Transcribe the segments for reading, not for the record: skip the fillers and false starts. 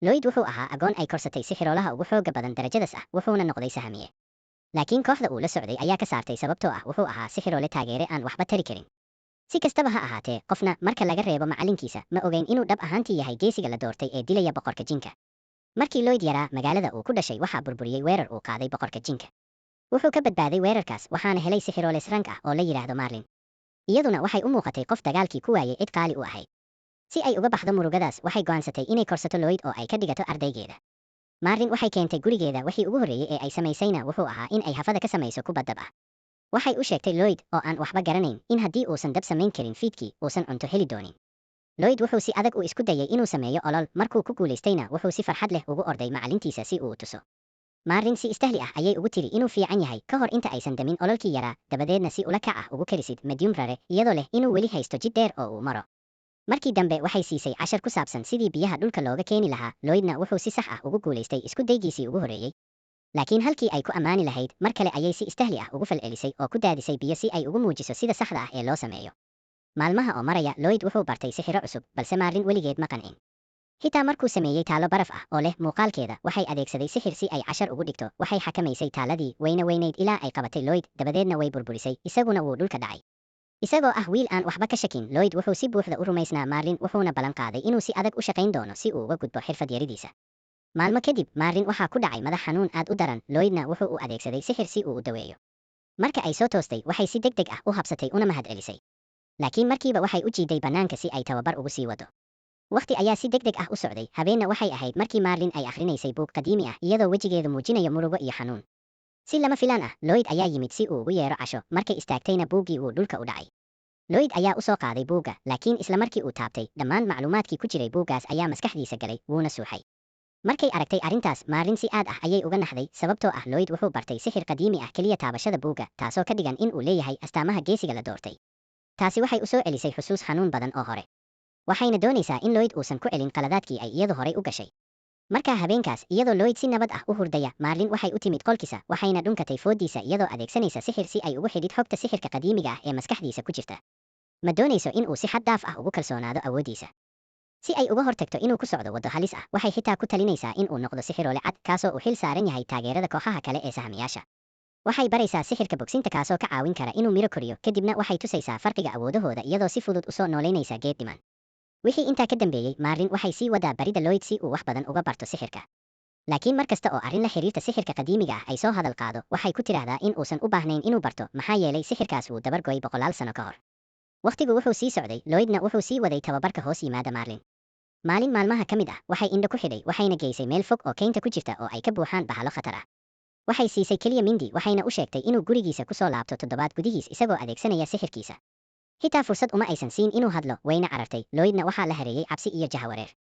Lloyd wuxuu ahaa agoon ay korsatay sixiroolaha ugu xoogga badan darajadaas ah wuxuuna noqday sahamiye. Laakiin kooxda uu la socday ayaa ka saartay sababtoo ah wuxuu ahaa sixiroole taageere aan waxba tari karin. Si kastaba ha ahaatee, qofna marka laga reebo macallinkiisa ma ogeyn inuu dhab ahaantii yahay geesiga la doortay ee dilaya boqorka jinka. Markii Lloyd yaraa, magaalada uu ku dhashay waxaa burburiyey weerar uu qaaday boqorka jinka. Wuxuu ka badbaaday weerarkaas waxaana helay sixiroole rank ah oo la yiraahdo Marlin. Iyaduna waxay u muuqatay qof dagaalkii ku waayay cid qaali u ahayd. Si ay uga baxdo murugadaas, waxay go'aansatay inay korsato Lloyd oo ay ka dhigato ardaygeeda. Marlin waxay keentay gurigeeda wixii ugu horreeyay ee ay samaysayna wuxuu ahaa in ay hafada ka samayso kubad dab ah. Waxay u sheegtay Lloyd oo aan waxba garanayn in haddii uusan dab samayn karin fiidkii uusan cunto heli doonin. Lloyd wuxuu si adag u isku dayay inuu sameeyo olol, markuu ku guulaystayna wuxuu si farxad leh ugu orday macallintiisa si uu u tuso. Marlin si istahli ah ayay ugu tiri inuu fiican yahay ka hor inta aysan damin ololkii yaraa, dabadeedna si ula kac ah ugu karisid medium rare iyadoo leh inuu weli haysto jid dheer oo uu maro. Markii dambe waxay siisay cashar ku saabsan sidii biyaha dhulka looga keeni lahaa. Lloydna wuxuu si sax ah ugu guulaystay isku daygiisii ugu horreeyay. Laakiin halkii ay ku ammaani lahayd, mar kale ayay si istahli ah ugu falcelisay oo ku daadisay biyo si ay ugu muujiso sida saxda ah ee loo sameeyo. Maalmaha oo maraya, Lloyd wuxuu bartay sixiro cusub, balse Marlin weligeed ma qancin. Xitaa markuu sameeyey taalo baraf ah oo leh muuqaalkeeda, waxay adeegsaday sixir si ay cashar ugu dhigto. Waxay xakamaysay taaladii weynayd ilaa ay qabatay Lloyd, dabadeedna way burburisay, isaguna wuu dhulka dhacay. Isagoo ah wiil aan waxba ka shakin, Lloyd wuxuu si buuxda u rumaysnaa Marlin wuxuuna ballan qaaday inuu si adag u shaqayn doono si uu uga gudbo xirfad yaridiisa. Maalmo kadib, Marlin waxaa ku dhacay madax xanuun aad u daran. Lloydna wuxuu u adeegsaday sixir si uu u daweeyo. Marka ay soo toostay, waxay si degdeg ah u habsatay una mahadcelisay. Laakiin markiiba waxay u jiiday bannaanka si ay tababar ugu sii wado. Waqti ayaa si degdeg ah u socday. Habeenna waxay ahayd markii Marlin ay akhrinaysay buug qadiimi ah iyadoo wejigeedu muujinayo murugo iyo xanuun. Si lama filaan ah, Lloyd ayaa yimid si uu ugu yeero casho. Markay istaagtayna buuggii wuu dhulka u dhacay. Lloyd ayaa u soo qaaday buugga, laakiin isla markii uu taabtay, dhammaan macluumaadkii ku jiray buuggaas ayaa maskaxdiisa galay, wuuna suuxay. Markay aragtay arrintaas, Marlin si aad ah ayay uga naxday, sababtoo ah Lloyd wuxuu bartay sixir qadiimi ah keliya taabashada buugga, taasoo ka dhigan in uu leeyahay astaamaha geesiga la doortay. Taasi waxay u soo celisay xusuus xanuun badan oo hore. Waxayna doonaysaa in Lloyd uusan ku celin qaladaadkii ay iyadu horay u gashay. Markaa habeenkaas, iyadoo Lloyd si nabad ah u hurdaya, Marlin waxay u timid qolkiisa, waxayna dhunkatay foodiisa iyadoo adeegsanaysa sixir si ay ugu xidhid xogta sixirka qadiimiga ah ee maskaxdiisa ku jirta. Ma doonayso in uu si xad dhaaf ah ugu kalsoonaado awooddiisa. Si ay uga hortagto inuu ku socdo waddo halis ah, waxay xitaa ku talinaysaa in uu noqdo sixiroole cad, kaasoo u xil saaran yahay taageerada kooxaha kale ee sahamiyaasha. Waxay baraysaa sixirka bogsinta kaasoo ka caawin kara inuu miro koriyo, kadibna waxay tusaysaa farqiga awoodahooda iyadoo si fudud u soo noolaynaysa geed dhiman. Wixii intaa ka dambeeyey, Marlin waxay sii wadaa baridda Lloyd si uu wax badan uga barto sixirka. Laakiin mar kasta oo arrin la xiriirta sixirka qadiimiga ah ay soo hadal qaado, waxay ku tiraahdaa in uusan u baahnayn inuu barto, maxaa yeelay sixirkaas wuu dabar go'ay boqolaal sano ka hor. Waqtigu wuxuu sii socday, Lloydna wuxuu sii waday tababarka hoos yimaada Marlin. Maalin maalmaha ka mid ah, waxay indho ku xidhay, waxayna geysay meel fog oo keynta ku jirta oo ay ka buuxaan bahalo khatar ah. Waxay siisay keliya mindi, waxayna u sheegtay inuu gurigiisa ku soo laabto toddobaad gudihiis isagoo adeegsanaya sixirkiisa. Xitaa fursad uma aysan siin inuu hadlo, wayna carartay. Lloydna waxaa la hareeyay cabsi iyo jahawareer.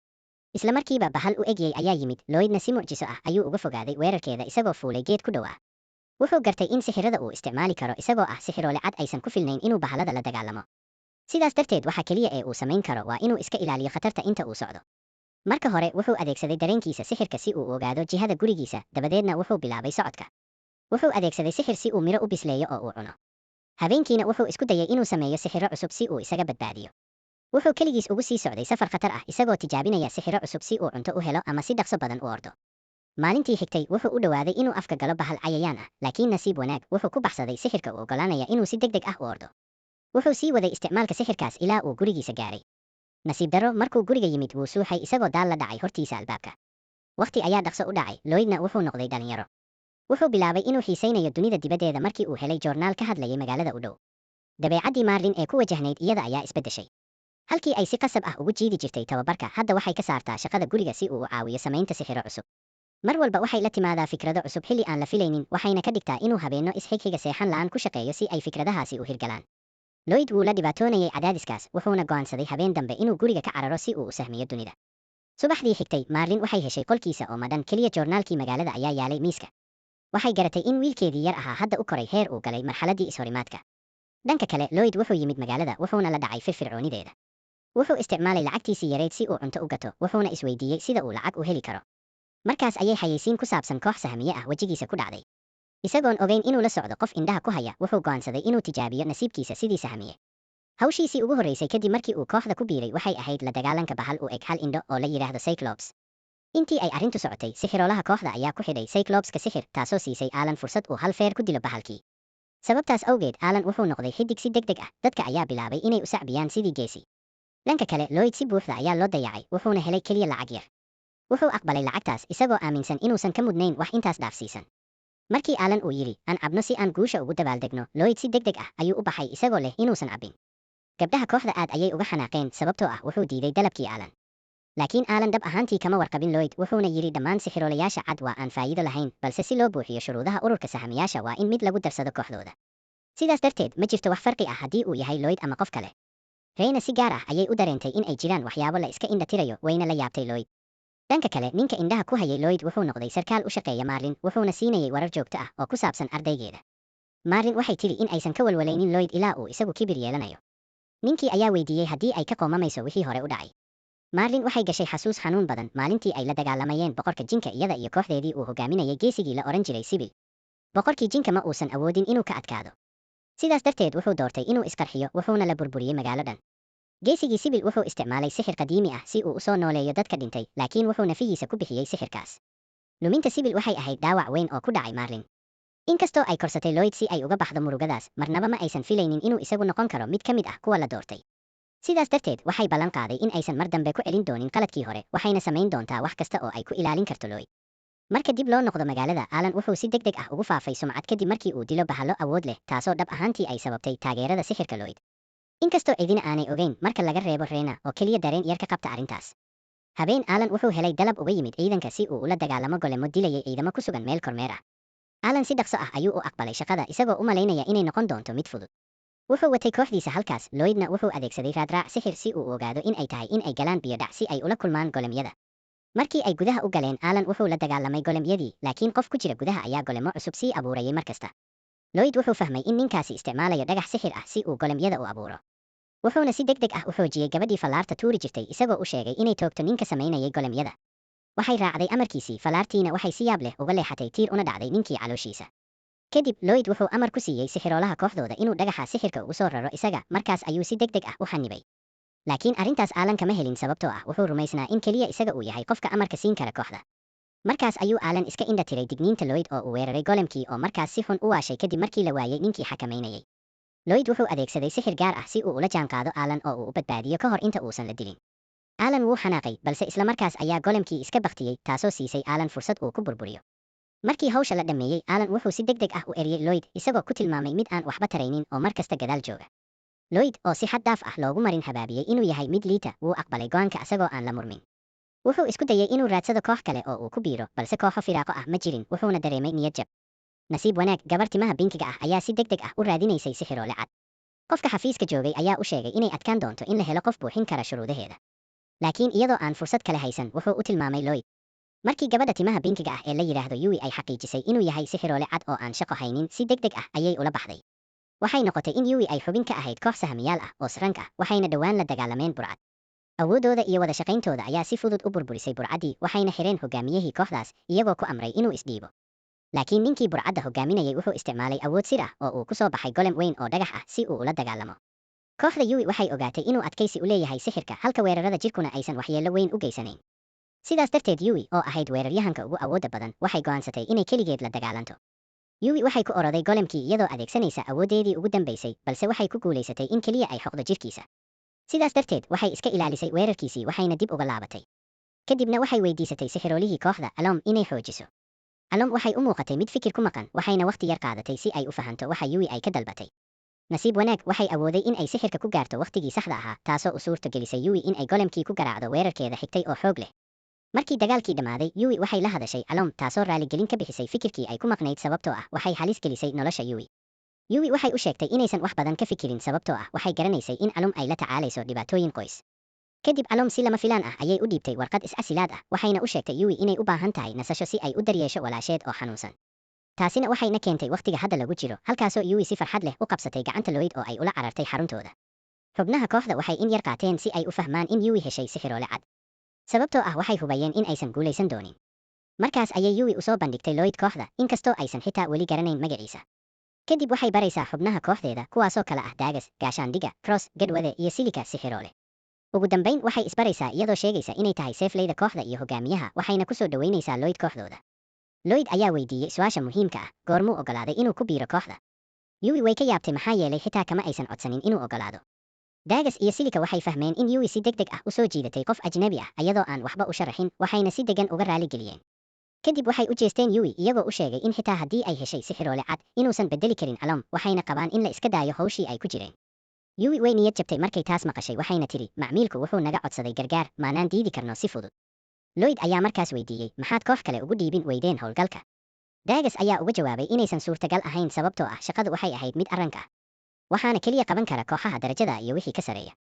Isla markiiba bahal u egyay ayaa yimid. Lloydna si mucjiso ah ayuu uga fogaaday weerarkeeda isagoo fuulay geed ku dhowaa. Wuxuu gartay in sixirada uu isticmaali karo isagoo ah sixiroole cad aysan ku filnayn inuu bahalada la dagaalamo. Sidaas darteed, waxa keliya ee uu samayn karo waa inuu iska ilaaliyo khatarta inta uu socdo. Marka hore, wuxuu adeegsaday dareenkiisa sixirka si uu u ogaado jihada gurigiisa, dabadeedna wuxuu bilaabay socodka. Wuxuu adeegsaday sixir si uu miro u bisleeyo oo uu cuno. Habeenkiina wuxuu isku dayay inuu sameeyo sixiro cusub si uu isaga badbaadiyo. Wuxuu keligiis ugu sii socday safar khatar ah isagoo tijaabinaya sixiro cusub si uu cunto u helo ama si dhaqso badan u ordo. Maalintii xigtay, wuxuu u dhowaaday inuu afka galo bahal cayayaan ah, laakiin nasiib wanaag, wuxuu ku baxsaday sixirka u oggolaanaya inuu si degdeg ah u ordo. Wuxuu sii waday isticmaalka sixirkaas ilaa uu gurigiisa gaaray. Nasiib darro, markuu guriga yimid wuu suuxay isagoo daal la dhacay hortiisa albaabka. Waqti ayaa dhaqso u dhacay, Lloydna wuxuu noqday dhalinyaro. Wuxuu bilaabay inuu xiisaynayo dunida dibaddeeda markii uu helay joornaal ka hadlayay magaalada u dhow. Dabeecaddii Marlin ee ku wajahnayd iyada ayaa isbeddeshay. Halkii ay si qasab ah ugu jiidi jirtay tababarka, hadda waxay ka saartaa shaqada guriga si uu u caawiyo samaynta sixiro cusub. Mar walba waxay la timaadaa fikrado cusub xilli aan la filaynin, waxayna ka dhigtaa inuu habeenno isxigxiga seexan la'aan ku shaqeeyo si ay fikradahaasi u hirgalaan. Lloyd wuu la dhibaatoonayay cadaadiskaas, wuxuuna go'aansaday habeen dambe inuu guriga ka cararo si uu u sahmiyo dunida. Subaxdii xigtay, Marlin waxay heshay qolkiisa oo madhan, keliya joornaalkii magaalada ayaa yaalay miiska. Waxay garatay in wiilkeedii yar ahaa hadda u koray heer uu galay marxaladdii ishorimaadka. Dhanka kale, Lloyd wuxuu yimid magaalada wuxuuna la dhacay firfircoonideeda. Wuxuu isticmaalay lacagtiisii yareed si uu cunto u gato, wuxuuna isweydiiyey sida uu lacag u heli karo. Markaas ayay xayeysiin ku saabsan koox sahmiye ah wejigiisa ku dhacday. Isagoon ogeyn inuu la socdo qof indhaha ku haya, wuxuu go'aansaday inuu tijaabiyo nasiibkiisa sidii sahmiye. Hawshiisii ugu horreysay kadib markii uu kooxda ku biiray waxay ahayd la dagaalanka bahal u eg hal indho oo la yiraahdo Cyclops. intii ay arrintu socotay sixiroolaha kooxda ayaa ku xidhay Cyclopska sixir taasoo siisay Alan fursad uu hal feer ku dilo bahalkii. Sababtaas awgeed Alan wuxuu noqday xidig si degdeg ah, dadka ayaa bilaabay inay u sacbiyaan sidii geesi. Dhanka kale Lloyd si buuxda ayaa loo dayacay wuxuuna helay keliya lacag yar. Wuxuu aqbalay lacagtaas isagoo aaminsan inuusan ka mudnayn wax intaas dhaafsiisan. Markii Alan uu yidhi aan cabno si aan guusha ugu dabaaldegno, Lloyd si degdeg ah ayuu u baxay isagoo leh inuusan cabbin. Gabdhaha kooxda aad ayay uga xanaaqeen sababtoo ah wuxuu diiday dalabkii Alan. Laakiin Alan dhab ahaantii kama warqabin Lloyd wuxuuna yidhi dhammaan sixiroolayaasha cad waa aan faa'iido lahayn, balse si loo buuxiyo shuruudaha ururka sahamiyaasha waa in mid lagu darsado kooxdooda. Sidaas darteed ma jirto wax farqi ah haddii uu yahay Lloyd ama qof kale. Reyna si gaar ah ayay u dareentay in ay jiraan waxyaabo la iska indha tirayo wayna la yaabtay Lloyd. Dhanka kale ninka indhaha ku hayay Lloyd wuxuu noqday sarkaal u shaqeeya Marlin wuxuuna siinayay warar joogto ah oo ku saabsan ardaygeeda. Marlin waxay tiri in aysan ka walwalaynin Lloyd ilaa uu isagu kibir yeelanayo. Ninkii ayaa weydiiyey haddii ay ka qoomamayso wixii hore u dhacay. Marlin waxay gashay xasuus xanuun badan maalintii ay la dagaalamayeen boqorka jinka iyada iyo kooxdeedii uu hogaaminayay geesigii la oran jiray Sibyl. Boqorkii jinka ma uusan awoodin inuu ka adkaado. Sidaas darteed wuxuu doortay inuu isqarxiyo wuxuuna la burburiyey magaalo dhan. Geesigii Sibyl wuxuu isticmaalay sixir qadiimi ah si uu u soo nooleeyo dadka dhintay, laakiin wuxuu nafihiisa ku bixiyey sixirkaas. Luminta Sibyl waxay ahayd dhaawac weyn oo ku dhacay Marlin. Inkastoo ay korsatay Lloyd si ay uga baxdo murugadaas, marnaba ma aysan filaynin inuu isagu noqon karo mid ka mid ah kuwa la doortay. Sidaas darteed waxay ballan qaaday in aysan mar dambe ku celin doonin qaladkii hore, waxayna samayn doontaa wax kasta oo ay ku ilaalin karto Lloyd. Marka dib loo noqdo magaalada, Alan wuxuu si degdeg ah ugu faafay sumcad kadib markii uu dilo bahalo awood leh, taasoo dhab ahaantii ay sababtay taageerada sixirka Lloyd. Inkastoo cidina aanay ogeyn marka laga reebo Reyna oo keliya dareen yar ka qabta arrintaas. Habeen Alan wuxuu helay dalab uga yimid ciidanka si uu ula dagaalamo golemo dilayay ciidamo ku sugan meel kormeer ah. Alan si dhaqso ah ayuu u aqbalay shaqada isagoo u malaynaya inay noqon doonto mid fudud. Wuxuu watay kooxdiisa halkaas, Lloydna wuxuu adeegsaday raadraac sixir si uu ogaado in ay tahay in ay galaan biyo dhac si ay ula kulmaan golemyada. Markii ay gudaha u galeen, Alan wuxuu la dagaalamay golemyadii, laakiin qof ku jira gudaha ayaa golemo cusub sii abuurayay markasta. Lloyd wuxuu fahmay in ninkaasi isticmaalayo dhagax sixir ah si uu golemyada u abuuro. Wuxuuna si degdeg ah u xoojiyey gabadhii fallaarta tuuri jirtay isagoo u sheegay inay toogto ninka samaynayay golemyada. Waxay raacday amarkiisii, fallaartiina waxay si yaab leh uga leexatay tiir una dhacday ninkii calooshiisa. Kadib Lloyd wuxuu amar ku siiyey sixiroolaha kooxdooda inuu dhagaxa sixirka ugu soo raro isaga, markaas ayuu si degdeg ah u xanibay. Laakiin arrintaas Alan kama helin sababtoo ah wuxuu rumaysnaa in keliya isaga uu yahay qofka amarka siin kara kooxda. Markaas ayuu Alan iska indha tiray digniinta Lloyd oo uu weeraray golemkii oo markaas si xun u waashay kadib markii la waayay ninkii xakamaynayay. Lloyd wuxuu adeegsaday sixir gaar ah si uu ula jaanqaado Alan oo uu u badbaadiyo ka hor inta uusan la dilin. Alan wuu xanaaqay, balse isla markaas ayaa golemkii iska baktiyey, taasoo siisay Alan fursad uu ku burburiyo. Markii hawsha la dhameeyey, Alan wuxuu si degdeg ah u eryay Lloyd isagoo ku tilmaamay mid aan waxba taraynin oo markasta gadaal jooga. Lloyd oo si xad dhaaf ah loogu marin habaabiyey inuu yahay mid liita, wuu aqbalay go'aanka asagoo aan la murmin. Wuxuu isku dayay inuu raadsado koox kale oo uu ku biiro, balse kooxo firaaqo ah ma jirin, wuxuuna dareemay niyad jab. Nasiib wanaag, gabar timaha binkiga ah ayaa si degdeg ah u raadinaysay sixiroole cad. Qofka xafiiska joogay ayaa u sheegay inay adkaan doonto in la helo qof buuxin kara shuruudaheeda. Laakiin iyadoo aan fursad kale haysan, wuxuu u tilmaamay Lloyd. Markii gabadha timaha binkiga ah ee la yiraahdo Yui ay xaqiijisay inuu yahay sixiroole cad oo aan shaqo haynin, si degdeg ah ayay ula baxday. Waxay noqotay in Yui ay xubin ka ahayd koox sahamiyaal ah oo srank ah, waxayna dhowaan la dagaalameen burcad. Awoodooda iyo wada shaqayntooda ayaa si fudud u burburisay burcaddii, waxayna xireen hogaamiyihii kooxdaas iyagoo ku amray inuu isdhiibo. Laakiin ninkii burcadda hogaaminayay wuxuu isticmaalay awood sir ah oo uu ku soo baxay golem weyn oo dhagax ah si uu ula dagaalamo. Kooxda Yui waxay ogaatay inuu adkaysi u leeyahay sixirka, halka weerarada jirkuna aysan waxyeello weyn u geysanayn. Sidaas darteed Yui oo ahayd weeraryahanka ugu awoodda badan, waxay go'aansatay inay keligeed la dagaalanto. Yui waxay ku oroday golemkii iyadoo adeegsanaysa awooddeedii ugu dambaysay, balse waxay ku guulaysatay in keliya ay xoqdo jirkiisa. Sidaas darteed waxay iska ilaalisay weerarkiisii waxayna dib uga laabatay. Kadibna waxay weydiisatay sixiroolihii kooxda Alom inay xoojiso. Alom waxay u muuqatay mid fikir ku maqan, waxayna waqti yar qaadatay si ay u fahanto waxa Yui ay ka dalbatay. Nasiib wanaag, waxay awooday in ay sixirka ku gaarto waqtigii saxda ahaa, taasoo u suurto gelisay Yui in ay golemkii ku garaacdo weerarkeeda xigtay oo xoog leh. Markii dagaalkii dhamaaday, Yui waxay la hadashay Alom, taasoo raaligelin ka bixisay fikirkii ay ku maqnayd sababtoo ah waxay halis gelisay nolosha Yui. Yui waxay u sheegtay inaysan wax badan ka fikirin sababtoo ah waxay garanaysay in Alom ay la tacaalayso dhibaatooyin qoys. Kadib Alom si lama filaan ah ayay u dhiibtay warqad is-asilaad ah, waxayna u sheegtay Yui inay u baahan tahay nasasho si ay u daryeesho walaasheed oo xanuunsan. Taasina waxayna keentay waqtiga hadda lagu jiro, halkaasoo Yui si farxad leh u qabsatay gacanta Lloyd oo ay ula carartay xaruntooda. Xubnaha kooxda waxay in yar qaateen si ay u fahmaan in Yui heshay sixiroole cad. Sababtoo ah waxay hubayeen in aysan guulaysan doonin. Markaas ayay Yui u soo bandhigtay Lloyd kooxda, inkastoo aysan xitaa weli garanayn magaciisa. Kadib waxay baraysaa xubnaha kooxdeeda, kuwaasoo kala ah Daagas, Gaashaandhiga, Cross, Gedwade iyo Silika sixiroole. ugu dambayn waxay isbaraysaa iyadoo sheegaysa inay tahay seefleyda kooxda iyo hogaamiyaha waxayna ku soo dhaweynaysaa Lloyd kooxdooda. Lloyd ayaa weydiiyey su'aasha muhiimka ah, goormuu ogolaaday inuu ku biiro kooxda. Yui way ka yaabtay maxaa yeelay xitaa kama aysan codsanin inuu ogolaado. Dagas iyo Silika waxay fahmeen in Yui si degdeg ah u soo jiidatay qof ajnabi ah iyadoo aan waxba u sharaxin, waxayna si degan uga raali geliyeen. Kadib waxay u jeesteen Yui iyagoo u sheegay in xitaa haddii ay heshay sixiroole cad inuusan bedeli karin Alom, waxayna qabaan in la iska daayo hawshii ay ku jireen. Yui way niyad jabtay markay taas maqashay, waxayna tiri, macmiilku wuxuu naga codsaday gargaar, maanaan diidi karno si fudud. Lloyd ayaa markaas weydiiyey, maxaad koox kale ugu dhiibin weydeen howlgalka? Dagas ayaa uga jawaabay inaysan suurtagal ahayn sababtoo ah shaqadu waxay ahayd mid arranka ah, waxaana keliya qaban kara kooxaha darajada iyo wixii ka sareeya.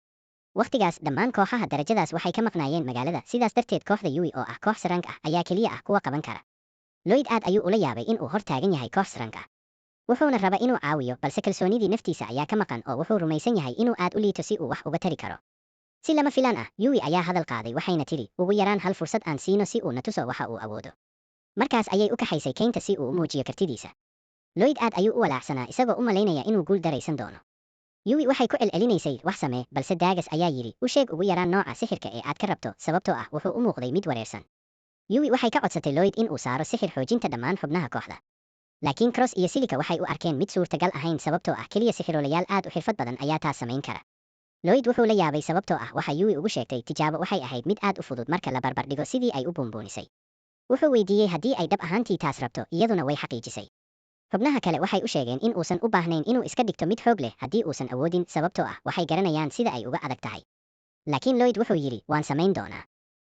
Waqtigaas dhammaan kooxaha darajadaas waxay ka maqnaayeen magaalada, sidaas darteed kooxda Yui oo ah koox sarank ah ayaa keliya ah kuwa qaban kara. Lloyd aad ayuu ula yaabay in uu hor taagan yahay koox sarank ah, wuxuuna raba inuu caawiyo, balse kalsoonidii naftiisa ayaa ka maqan oo wuxuu rumaysan yahay inuu aad u liito si uu wax uga tari karo. Si lama filaan ah, Yui ayaa hadal qaaday, waxayna tiri, ugu yaraan hal fursad aan siino si uu na tuso waxa uu awoodo. Markaas ayay u kaxaysay keynta si uu u muujiyo kartidiisa. Lloyd aad ayuu u walaacsanaa isagoo u malaynaya inuu guul daraysan doono. Yui waxay ku celcelinaysay wax samee, balse Dagas ayaa yidhi, u sheeg ugu yaraan nooca sixirka ee aad ka rabto, sababtoo ah wuxuu u muuqday mid wareersan. Yui waxay ka codsatay Lloyd in uu saaro sixir xoojinta dhammaan xubnaha kooxda. Laakiin Cross iyo Silika waxay u arkeen mid suurtagal ahayn sababtoo ah keliya sixiroolayaal aad u xirfad badan ayaa taas samayn kara. Lloyd wuxuu la yaabay sababtoo ah waxa Yui ugu sheegtay tijaabo waxay ahayd mid aad u fudud marka la barbar dhigo sidii ay u buunbuunisay. Wuxuu weydiiyey haddii ay dhab ahaantii taas rabto, iyaduna way xaqiijisay. Xubnaha kale waxay u sheegeen in uusan u baahnayn inuu iska dhigto mid xoog leh haddii uusan awoodin, sababtoo ah waxay garanayaan sida ay uga adag tahay. Laakiin Lloyd wuxuu yidhi, waan samayn doonaa.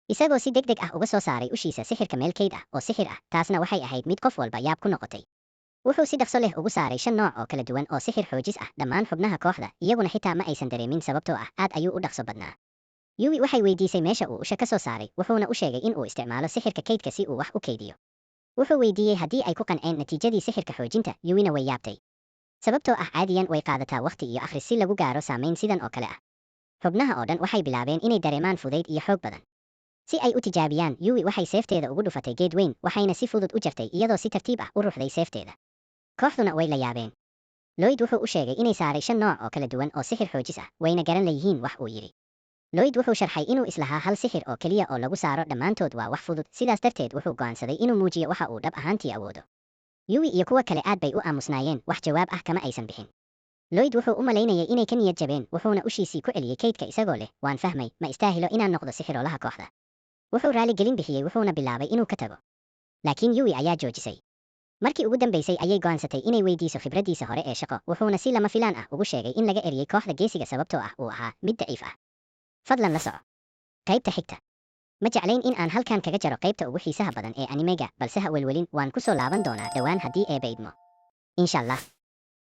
Isagoo si degdeg ah uga soo saaray ushiisa sixirka meel kayd ah oo sixir ah, taasna waxay ahayd mid qof walba yaab ku noqotay. Wuxuu si dhaqso leh ugu saaray 5 nooc oo kala duwan oo sixir xoojis ah dhammaan xubnaha kooxda, iyaguna xitaa ma aysan dareemin sababtoo ah aad ayuu u dhaqso badnaa. Yui waxay weydiisay meesha uu usha ka soo saaray, wuxuuna u sheegay in uu isticmaalo sixirka kaydka si uu wax u kaydiyo. Wuxuu weydiiyey haddii ay ku qanceen natiijadii sixirka xoojinta, Yuina way yaabtay. Sababtoo ah caadiyan way qaadataa waqti iyo akhris si lagu gaaro saameyn sidan oo kale ah. Xubnaha oo dhan waxay bilaabeen inay dareemaan fudayd iyo xoog badan. Si ay u tijaabiyaan, Yui waxay seefteeda ugu dhufatay geed weyn, waxayna si fudud u jartay iyadoo si tartiib ah u ruxday seefteeda. Kooxduna way la yaabeen. Lloyd wuxuu u sheegay inay saaray 5 nooc oo kala duwan oo sixir xoojis ah, wayna garan leeyihiin wax uu yidhi. Lloyd wuxuu sharxay inuu islahaa hal sixir oo keliya oo lagu saaro dhammaantood waa wax fudud, sidaas darteed wuxuu go'aansaday inuu muujiyo waxa uu dhab ahaantii awoodo. Yui iyo kuwa kale aad bay u aamusnaayeen, wax jawaab ah kama aysan bixin. Lloyd wuxuu u malaynayay inay ka niyad jabeen, wuxuuna ushiisii ku celiyey kaydka isagoo leh, waan fahmay, ma istaahilo inaan noqdo sixiroolaha kooxda. Wuxuu raali gelin bixiyey wuxuuna bilaabay inuu ka tago. Laakiin Yui ayaa joojisay. Markii ugu dambeysay ayay go'aansatay inay weydiiso khibraddiisa hore ee shaqo, wuxuuna si lama filaan ah ugu sheegay in laga eriyey kooxda geesiga sababtoo ah uu ahaa mid daciif ah. Fadlan la soco qaybta xigta. Ma jeclayn in aan halkan kaga jaro qaybta ugu xiisaha badan ee animega, balse ha welwelin, waan ku soo laaban doonaa dhowaan haddii eebba idmo. Insha Allah.